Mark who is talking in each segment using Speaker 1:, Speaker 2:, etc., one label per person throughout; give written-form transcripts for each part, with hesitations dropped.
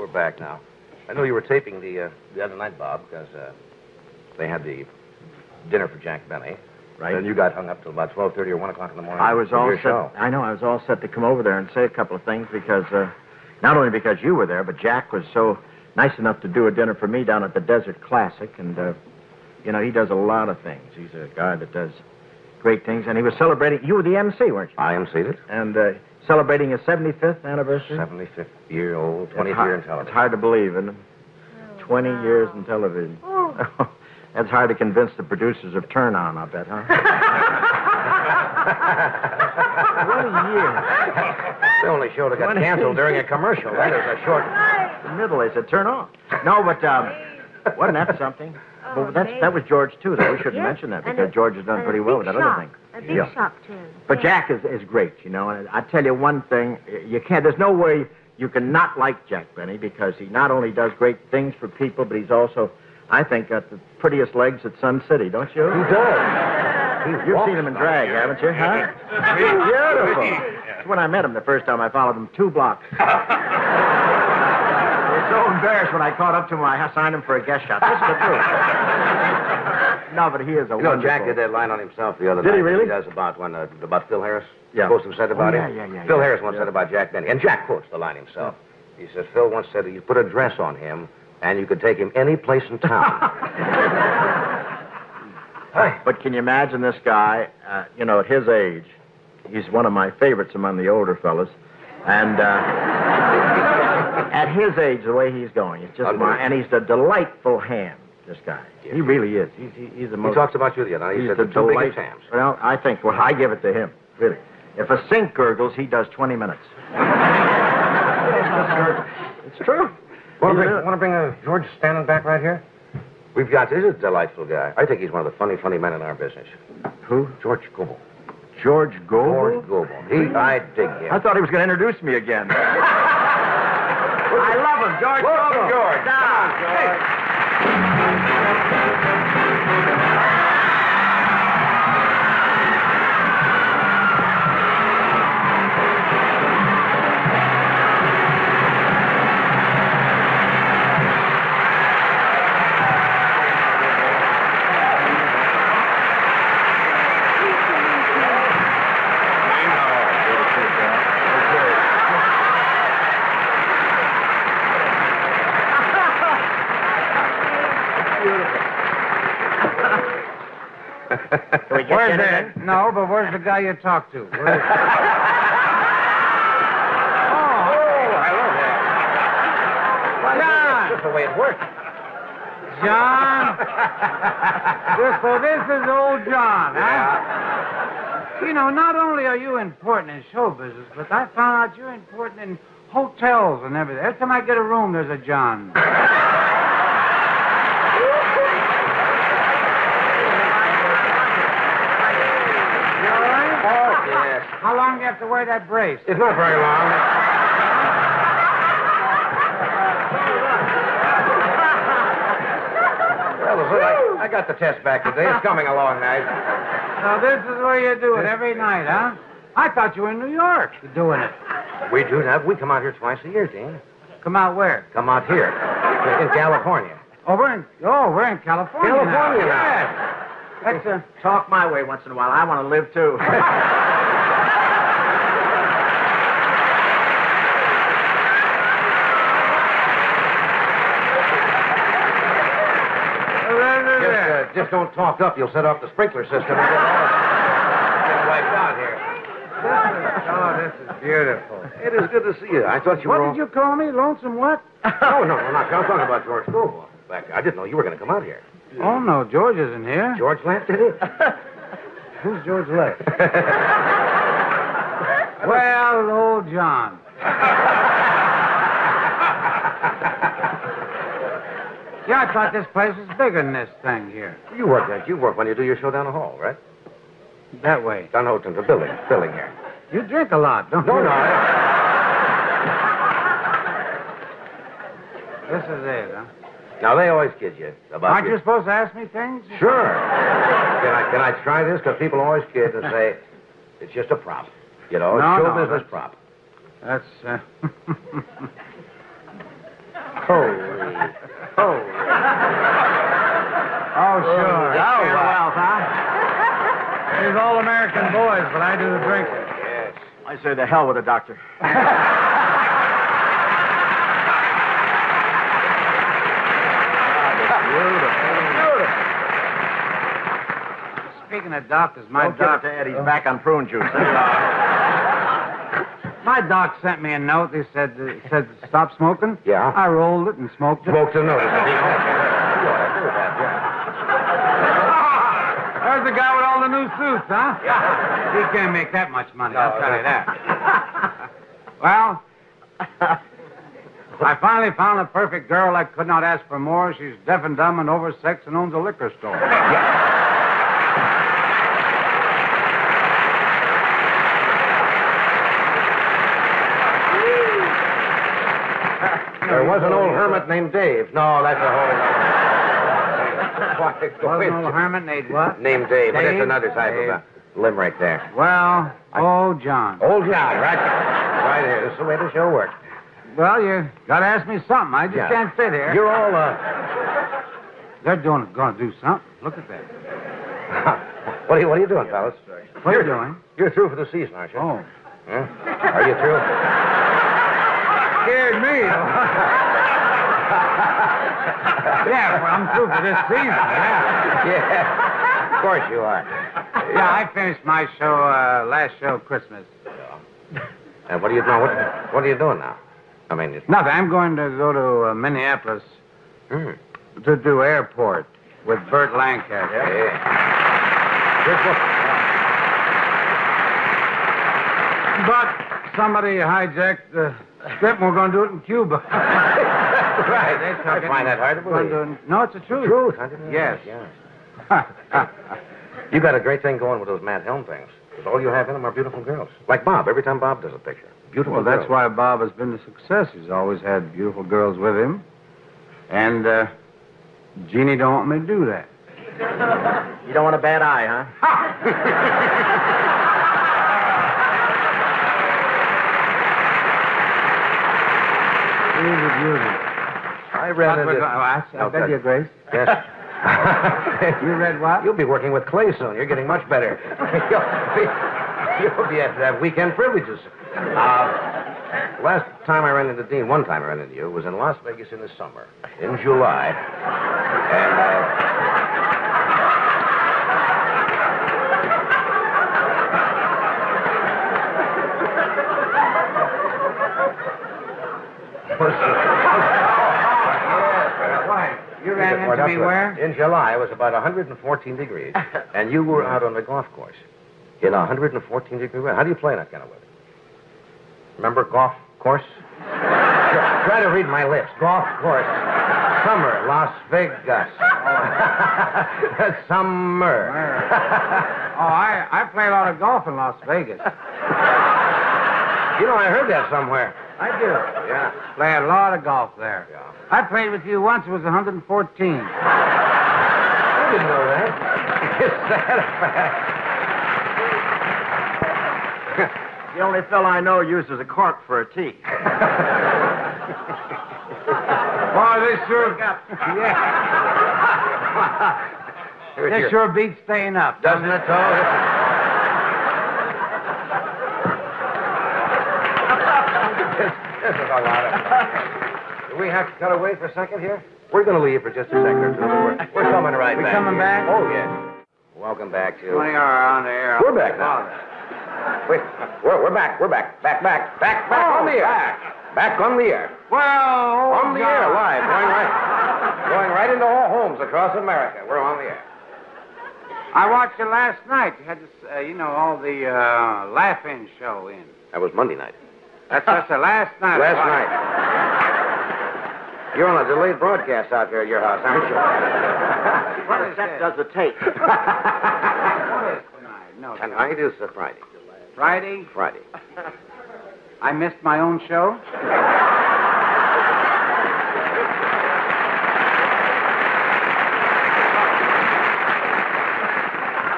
Speaker 1: we're back now. I know you were taping the other night, Bob, because they had the dinner for Jack Benny.
Speaker 2: Right.
Speaker 1: And you got hung up till about 12:30 or 1 o'clock in the morning.
Speaker 2: I was all set.
Speaker 1: Show.
Speaker 2: I know. I was all set to come over there and say a couple of things because not only because you were there, but Jack was so nice enough to do a dinner for me down at the Desert Classic, and he does a lot of things. He's a guy that does great things, and he was celebrating. You were the MC, weren't you?
Speaker 1: I emceed it.
Speaker 2: And celebrating his 75th anniversary.
Speaker 1: 75th year old, 20th year in television.
Speaker 2: It's hard to believe, isn't it? 20 years in television. Oh. That's hard to convince the producers of Turn On, I bet, huh? 20 years.
Speaker 1: The only show that got canceled during a commercial. That is a short...
Speaker 2: The middle, they said, turn on. No, but wasn't that something? Well, that was George, too, though. We shouldn't mention that because George has done pretty well with that other thing.
Speaker 3: A big shock, too.
Speaker 2: But Jack is great, And I tell you one thing, there's no way you can not like Jack Benny because he not only does great things for people, but he's also, I think, got the prettiest legs at Sun City, don't you?
Speaker 1: He does.
Speaker 2: You've seen him in drag, haven't you? Huh? Beautiful. That's when I met him the first time. I followed him 2 blocks. I was so embarrassed when I caught up to him. I signed him for a guest shot. This is the truth. No, but he is a wonderful...
Speaker 1: Jack did that line on himself the other night.
Speaker 2: Did he really?
Speaker 1: He does about Phil Harris.
Speaker 2: Yeah.
Speaker 1: Supposed to have said about him.
Speaker 2: Yeah.
Speaker 1: Phil Harris once said about Jack Benny. And Jack quotes the line himself. He says, Phil once said you put a dress on him and you could take him any place in town.
Speaker 2: But can you imagine this guy, at his age, he's one of my favorites among the older fellas, and at his age, the way he's going, it's just and he's a delightful ham, this guy. Yes. He really is. He's the most...
Speaker 1: He talks about you the other night. He said the 2 biggest hams.
Speaker 2: Well, I give it to him, really. If a sink gurgles, he does 20 minutes. It's true.
Speaker 1: Want to bring George standing back right here? This is a delightful guy. I think he's one of the funny men in our business.
Speaker 2: Who?
Speaker 1: George Gobel.
Speaker 2: George Gobel?
Speaker 1: George Gobel. I dig him.
Speaker 2: I thought he was going to introduce me again. I love him, George Gobel.
Speaker 1: George.
Speaker 2: Come on, George.
Speaker 4: Where's that? No, but where's the guy you talked to? Hello there. John!
Speaker 1: That's the way it works.
Speaker 4: John? So this is old John, huh? Not only are you important in show business, but I found out you're important in hotels and everything. Every time I get a room, there's a John. How long do you have to wear that brace?
Speaker 1: It's not very long. Well, I got the test back today. It's coming along nice.
Speaker 4: So this is where you do it every night, huh? I thought you were in New York doing it.
Speaker 1: We do now. We come out here twice a year, Dean.
Speaker 4: Come out where?
Speaker 1: Come out here. In California.
Speaker 4: We're in California now.
Speaker 1: Yes.
Speaker 2: That's talk my way once in a while. I want to live, too.
Speaker 1: Just don't talk up. You'll set off the sprinkler system and get wiped out here.
Speaker 4: This is beautiful.
Speaker 1: It is good to see you. I thought you were...
Speaker 4: What did you call me? Lonesome what?
Speaker 1: No, I'm not. I'm talking about George Gobel. I didn't know you were going to come out here.
Speaker 4: Oh, no, George isn't here.
Speaker 1: George left, did he?
Speaker 4: Who's George left? Well, old John. Yeah, I thought this place was bigger than this thing here.
Speaker 1: You work when you do your show down the hall, right?
Speaker 4: That way.
Speaker 1: Down the the building here.
Speaker 4: You drink a lot, don't you?
Speaker 1: No.
Speaker 4: This is it, huh?
Speaker 1: Now, they always kid you about...
Speaker 4: Aren't you supposed to ask me things?
Speaker 1: Sure. Can I try this? Because people always kid and say, it's just a prop. Show business prop.
Speaker 4: That's,
Speaker 1: Holy.
Speaker 4: Oh, sure.
Speaker 2: Oh, well, huh?
Speaker 4: These all American boys, but I do the drinking.
Speaker 1: Yes.
Speaker 2: I say the hell with the doctor.
Speaker 4: Speaking of doctors, my
Speaker 2: Don't give it
Speaker 4: doc...
Speaker 2: to Ed. He's back on prune juice.
Speaker 4: My doc sent me a note. He said, stop smoking.
Speaker 1: Yeah?
Speaker 4: I rolled it and smoked it.
Speaker 1: Smoked a notice. You ought to do that, yeah.
Speaker 4: There's the guy with all the new suits, huh? Yeah. He can't make that much money, I'll tell you that. Well, I finally found a perfect girl. I could not ask for more. She's deaf and dumb and oversexed and owns a liquor store.
Speaker 1: There was an old hermit named Dave. No, that's a whole...
Speaker 4: Was an old hermit named what?
Speaker 1: Named Dave, but
Speaker 4: Dave?
Speaker 1: that's another type of a limerick there.
Speaker 4: Well, old John.
Speaker 1: Old John, right? Right here. This is the way the show works.
Speaker 4: Well, you got to ask me something. I just can't fit here.
Speaker 1: You're all,
Speaker 4: They're going to do something. Look at that.
Speaker 1: What are you doing, fellas?
Speaker 4: What are you doing?
Speaker 1: You're through for the season, aren't you?
Speaker 4: Oh.
Speaker 1: Huh? Are you through?
Speaker 4: Scared me. Yeah, well, I'm through for this season. Yeah.
Speaker 1: Yeah. Of course you are.
Speaker 4: Yeah, I finished my show, last show, Christmas.
Speaker 1: And what are you doing? What are you doing now? I mean,
Speaker 4: Nothing. I'm going to go to Minneapolis to do airport with Burt Lancaster.
Speaker 1: Yeah.
Speaker 4: But somebody hijacked the script and we're going to do it in Cuba.
Speaker 1: Right.
Speaker 4: They took
Speaker 1: I
Speaker 4: it
Speaker 1: find that hard to believe.
Speaker 4: No, it's the truth.
Speaker 1: Truth, I didn't know
Speaker 4: Yes.
Speaker 1: that, yeah. You got a great thing going with those Matt Helm things. Because all you have in them are beautiful girls. Like Bob, every time Bob does a picture. Beautiful
Speaker 4: Well,
Speaker 1: girls.
Speaker 4: that's why Bob has been a success. He's always had beautiful girls with him. And Jeannie don't want me to do that.
Speaker 2: You don't want a bad eye, huh?
Speaker 4: She's a beauty.
Speaker 1: I read it.
Speaker 4: I beg your grace.
Speaker 1: Yes.
Speaker 4: You read what?
Speaker 1: You'll be working with Clay soon. You're getting much better. You'll be able to have weekend privileges. Last time I ran into Dean, one time I ran into you, was in Las Vegas in the summer, in July. And,
Speaker 4: You ran into me where?
Speaker 1: In July, it was about 114 degrees, and you were out on the golf course in 114-degree weather. How do you play in that kind of weather? Remember golf course? Try to read my lips. Golf course. Summer, Las Vegas. Summer.
Speaker 4: I play a lot of golf in Las Vegas.
Speaker 1: You know, I heard that somewhere.
Speaker 4: I do.
Speaker 1: Yeah.
Speaker 4: Play a lot of golf there.
Speaker 1: Yeah.
Speaker 4: I played with you once. It was 114.
Speaker 1: I didn't know that. Is that a fact?
Speaker 2: The only fellow I know uses a cork for a tee.
Speaker 4: Boy, they sure got... Yeah. They sure beat staying up.
Speaker 1: Doesn't it, though? This is a lot of fun. Do we have to cut away for a second here? We're going to leave for just a second or two. We're coming right back.
Speaker 4: We coming back?
Speaker 1: Oh, yes. Welcome back to...
Speaker 4: 20 hour on the air.
Speaker 1: We're back now. We're back. We're back. Back on the air. Back on the air.
Speaker 4: Well,
Speaker 1: On the air, live. Going right into all homes across America. We're on the air.
Speaker 4: I watched it last night. You had this, all the Laugh-In show in.
Speaker 1: That was Monday night.
Speaker 4: That's just the last night.
Speaker 1: Last night. You're on a delayed broadcast out here at your house, aren't you?
Speaker 2: What is that? Does the tape?
Speaker 4: What is tonight? No,
Speaker 1: Tonight is Friday.
Speaker 4: Friday.
Speaker 1: Friday.
Speaker 4: I missed my own show.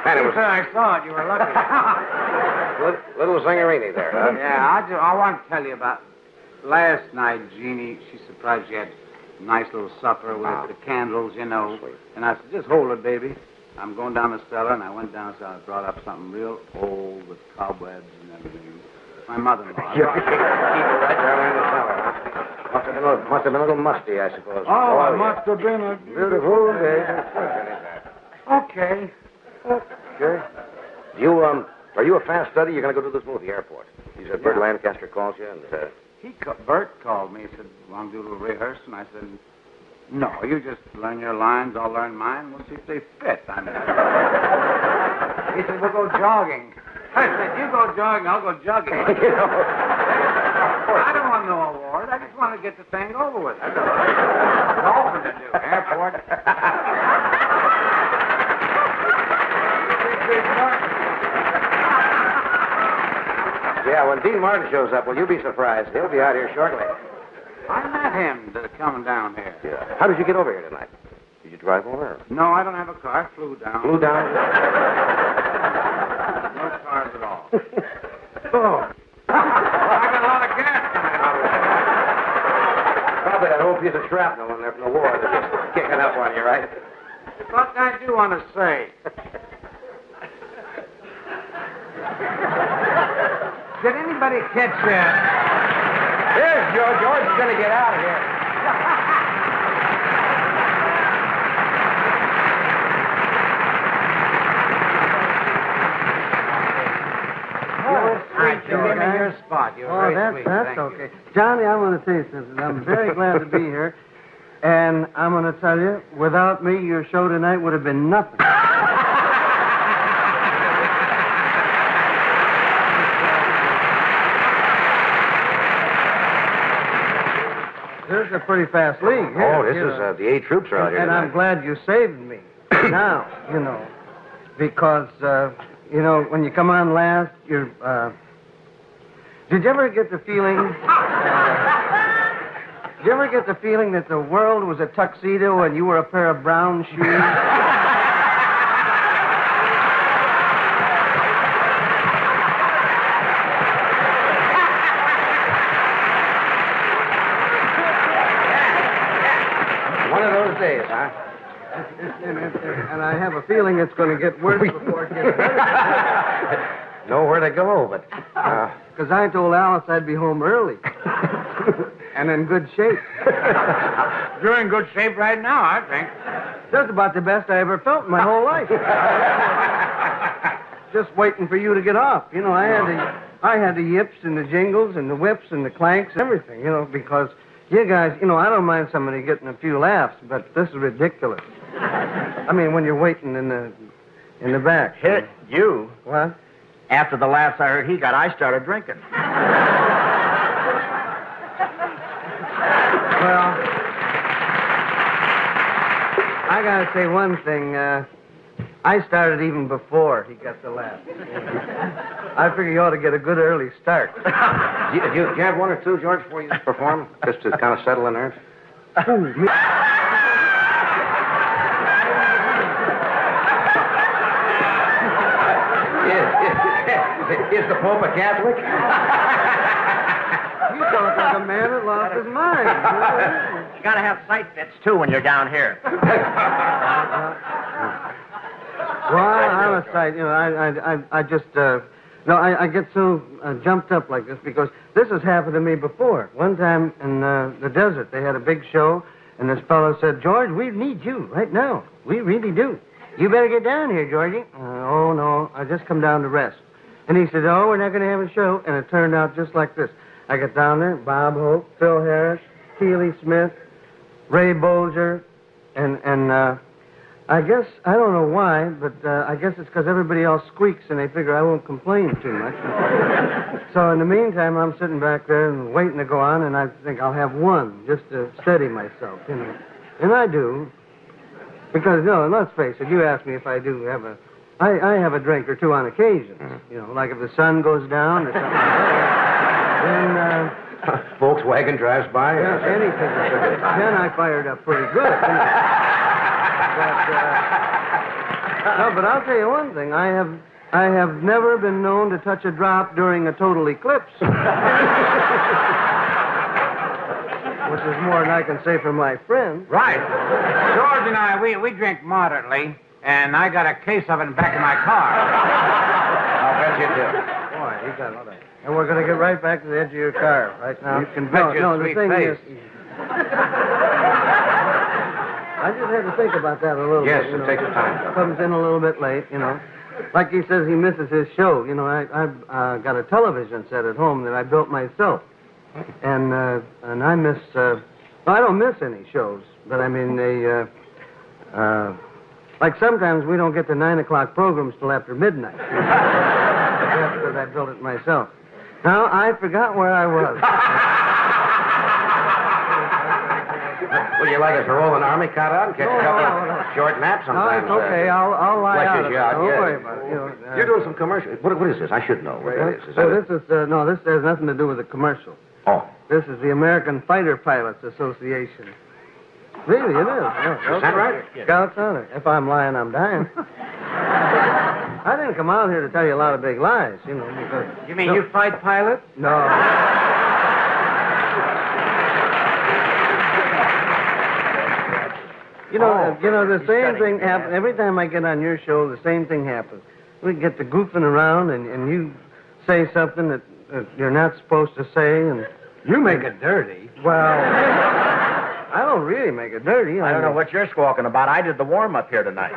Speaker 1: And it was
Speaker 4: I saw it. You were lucky.
Speaker 1: little zingerini there, huh?
Speaker 4: Yeah, I want to tell you about last night. Jeannie, she surprised she had nice little supper with the candles, you know. Sweet. And I said, just hold it, baby. I'm going down the cellar, and I went down, so I brought up something real old with cobwebs and everything. My mother-in-law.
Speaker 1: Keep it right there in the cellar, huh? Must have been a little musty, I suppose.
Speaker 4: Oh, it must have been a
Speaker 1: beautiful day.
Speaker 4: Okay.
Speaker 1: Are you a fast study? You're going to go do this move at the airport. He said Bert Lancaster calls you, and
Speaker 4: Bert called me. He said, want to do a little rehearse? And I said, no, you just learn your lines, I'll learn mine. We'll see if they fit. I mean, he said, we'll go jogging. I said, you go jogging, I'll go jogging. I don't want no award. I just want to get the thing over with. Golfing to do. Airport.
Speaker 1: Yeah, when Dean Martin shows up, will you be surprised? He'll be out here shortly.
Speaker 4: I met him coming down here.
Speaker 1: Yeah. How did you get over here tonight? Did you drive over?
Speaker 4: No, I don't have a car. I flew down.
Speaker 1: Flew down?
Speaker 4: No cars at all. Oh. I got a lot of gas coming out of it.
Speaker 1: Probably that whole piece of shrapnel in there from the war that's just kicking up on you, right?
Speaker 4: But I do want to say. Did anybody catch that?
Speaker 1: Here's George. George is going to get out of here.
Speaker 4: Give me your spot. You're very sweet.
Speaker 3: That's
Speaker 4: Thank
Speaker 3: okay.
Speaker 4: You.
Speaker 3: Johnny, I want to tell you something. I'm very glad to be here. And I'm going to tell you, without me, your show tonight would have been nothing. This is a pretty fast league. Here,
Speaker 1: Oh, this is the A troops are out here
Speaker 3: and
Speaker 1: tonight.
Speaker 3: I'm glad you saved me. Now, you know, because, you know, when you come on last, you're, did you ever get the feeling, did you ever get the feeling that the world was a tuxedo and you were a pair of brown shoes?
Speaker 1: One of those days, huh?
Speaker 3: And I have a feeling it's going to get worse before it gets better.
Speaker 1: Nowhere to go, but...
Speaker 3: Because I told Alice I'd be home early. And in good shape.
Speaker 4: You're in good shape right now, I think.
Speaker 3: That's about the best I ever felt in my whole life. Just waiting for you to get off. You know, I had the yips and the jingles and the whips and the clanks and everything, you know, because you guys, you know, I don't mind somebody getting a few laughs, but this is ridiculous. I mean, when you're waiting in the back.
Speaker 2: Hit you?
Speaker 3: What?
Speaker 2: After the laughs I heard he got, I started drinking.
Speaker 3: Well, I got to say one thing. I started even before he got the laugh. I figure you ought to get a good early start.
Speaker 1: Do you have one or two, George, before you perform? Just to kind of settle the nerves? Is the Pope a Catholic?
Speaker 3: You talk like a man that lost his mind.
Speaker 2: You got to have sight fits, too, when you're down here.
Speaker 3: Well, I'm a sight. You know, I just, no, I get so jumped up like this because this has happened to me before. One time in the desert, they had a big show, and this fellow said, George, we need you right now. We really do. You better get down here, Georgie. Oh, no, I just come down to rest. And he said, oh, we're not going to have a show. And it turned out just like this. I get down there, Bob Hope, Phil Harris, Keely Smith, Ray Bolger, and I guess, I don't know why, but I guess it's because everybody else squeaks and they figure I won't complain too much. So in the meantime, I'm sitting back there and waiting to go on, and I think I'll have one just to steady myself, you know. And I do. Because, no, let's face it, you asked me if I do have I have a drink or two on occasion. You know, like if the sun goes down or something like that. Then,
Speaker 1: Volkswagen drives by?
Speaker 3: Yeah, anything. Then I fired up pretty good. You know. But I'll tell you one thing. I have never been known to touch a drop during a total eclipse. which is more than I can say for my friend.
Speaker 4: Right. George and I, we drink moderately, and I got a case of it in the back of my car.
Speaker 1: I'll bet you do.
Speaker 3: Boy, you got it. And we're going to get right back to the edge of your car right now.
Speaker 4: You can bet your
Speaker 3: the
Speaker 4: sweet
Speaker 3: thing
Speaker 4: face.
Speaker 3: is... I just had to think about that a little
Speaker 1: Yes,
Speaker 3: bit.
Speaker 1: it takes time.
Speaker 3: Comes in a little bit late, Like he says he misses his show. I've got a television set at home that I built myself. And I miss... I don't miss any shows, but I mean, like sometimes we don't get the 9 o'clock programs till after midnight. That's because I built it myself. Now, I forgot where I was.
Speaker 1: Would you like us to roll an army cut out and catch a couple of short naps
Speaker 3: No,
Speaker 1: sometimes?
Speaker 3: it's okay. I'll lie out.
Speaker 1: Fleshes you out,
Speaker 3: Don't
Speaker 1: yeah.
Speaker 3: worry about it.
Speaker 1: You're doing some commercials. What is this? I should know what that is. Is that
Speaker 3: this has nothing to do with the commercial.
Speaker 1: Oh.
Speaker 3: This is the American Fighter Pilots Association. Really, it is. Yeah,
Speaker 1: Is that right?
Speaker 3: Scouts on it. If I'm lying, I'm dying. I didn't come out here to tell you a lot of big lies, because...
Speaker 4: You mean you fight pilots?
Speaker 3: No. The same thing happens. Every time I get on your show, the same thing happens. We get to goofing around, and you say something that you're not supposed to say, and...
Speaker 4: You make it dirty.
Speaker 3: Well, I don't really make it dirty.
Speaker 2: I don't know what you're squawking about. I did the warm-up here tonight.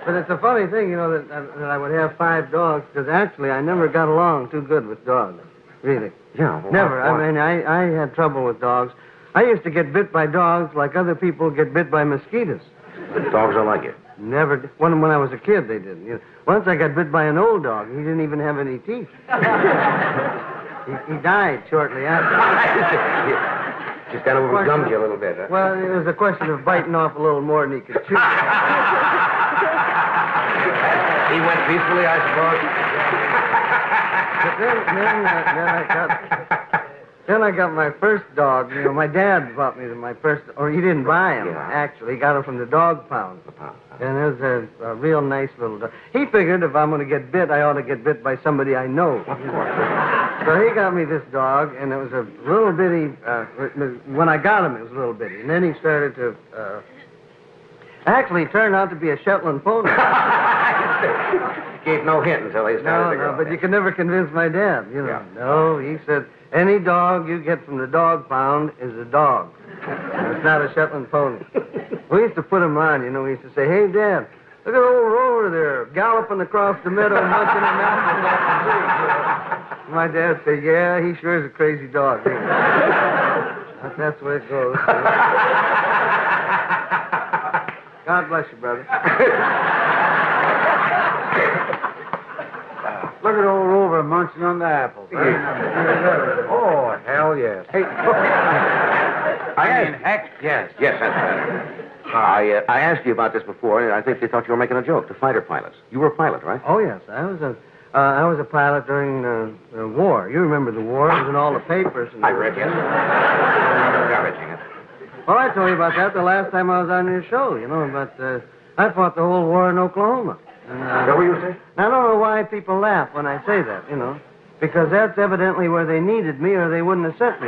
Speaker 3: But it's a funny thing, that I would have 5 dogs, because actually I never got along too good with dogs. Really.
Speaker 1: Yeah.
Speaker 3: Never. I mean, I had trouble with dogs. I used to get bit by dogs like other people get bit by mosquitoes.
Speaker 1: Dogs don't like you.
Speaker 3: Never. When I was a kid, they didn't. Once I got bit by an old dog. He didn't even have any teeth. he died shortly after.
Speaker 1: Just kind of overgummed you a little bit, huh?
Speaker 3: Well, it was a question of biting off a little more than he could chew.
Speaker 1: He went peacefully, I suppose.
Speaker 3: Then I got my first dog. My dad bought me my first, or he didn't buy him,
Speaker 1: Yeah.
Speaker 3: actually. He got him from the dog pound. And it was a real nice little dog. He figured if I'm going to get bit, I ought to get bit by somebody I know.
Speaker 1: Of course.
Speaker 3: So he got me this dog, and it was a little bitty, when I got him, it was a little bitty. And then he started to, actually turned out to be a Shetland pony.
Speaker 1: Gave no hint until he started to go.
Speaker 3: No, but you can never convince my dad,
Speaker 1: Yeah.
Speaker 3: No, he said, any dog you get from the dog pound is a dog. It's not a Shetland pony. We used to put him on, we used to say, hey, Dad, look at old Rover there, galloping across the meadow, munching an apple off the tree. My dad said, yeah, he sure is a crazy dog. That's the way it goes. God bless you, brother.
Speaker 4: Look at old Rover munching on the apples.
Speaker 1: Oh, hell yes. Hey,
Speaker 4: Heck, yes.
Speaker 1: Yes, that's right. I asked you about this before, and I think they thought you were making a joke. The fighter pilots. You were a pilot, right?
Speaker 3: Oh, yes. I was a pilot during the war. You remember the war. It was in all the papers.
Speaker 1: I read yes. Encouraging it.
Speaker 3: Well, I told you about that the last time I was on your show, but I fought the whole war in Oklahoma. And,
Speaker 1: What were you saying?
Speaker 3: I don't know why people laugh when I say that, because that's evidently where they needed me or they wouldn't have sent me.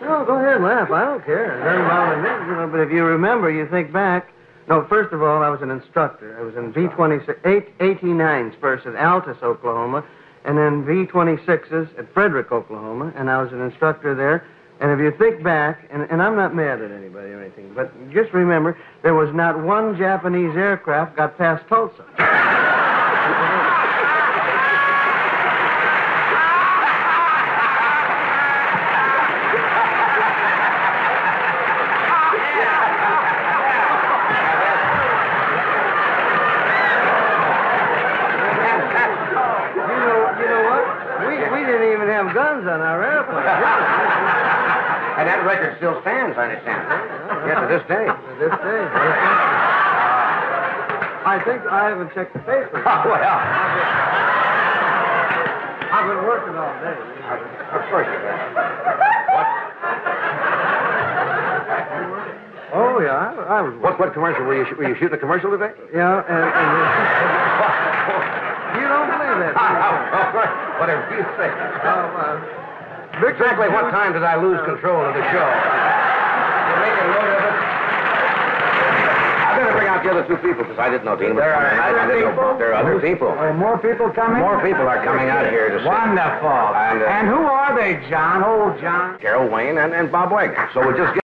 Speaker 3: No, go ahead and laugh. I don't care. It doesn't bother me, but if you remember, you think back. No, first of all, I was an instructor. I was in V-26, 89s first at Altus, Oklahoma, and then V-26s at Frederick, Oklahoma, and I was an instructor there. And if you think back, and I'm not mad at anybody or anything, but just remember, there was not one Japanese aircraft got past Tulsa. You know what? We didn't even have guns on our airplane.
Speaker 1: And that record still stands, I understand. Yeah, to this day.
Speaker 3: To this day. I think I haven't checked the papers.
Speaker 1: Oh, well.
Speaker 3: I've been working all day.
Speaker 1: Of course you have. What?
Speaker 3: Oh, yeah, I was.
Speaker 1: What commercial? Were you shooting a commercial today?
Speaker 3: Yeah, and you don't believe that.
Speaker 1: Whatever you say.
Speaker 3: Exactly
Speaker 1: what time did I lose control of the show? You make a note of it? I better bring out the other two people because I didn't know Dean was
Speaker 4: There
Speaker 1: coming.
Speaker 4: are other people?
Speaker 1: There are other people.
Speaker 4: Oh, more people coming?
Speaker 1: More people are coming out here to see.
Speaker 4: Wonderful.
Speaker 1: And
Speaker 4: who are they, John? Old John?
Speaker 1: Carol Wayne and Bob Wagner. So we'll just get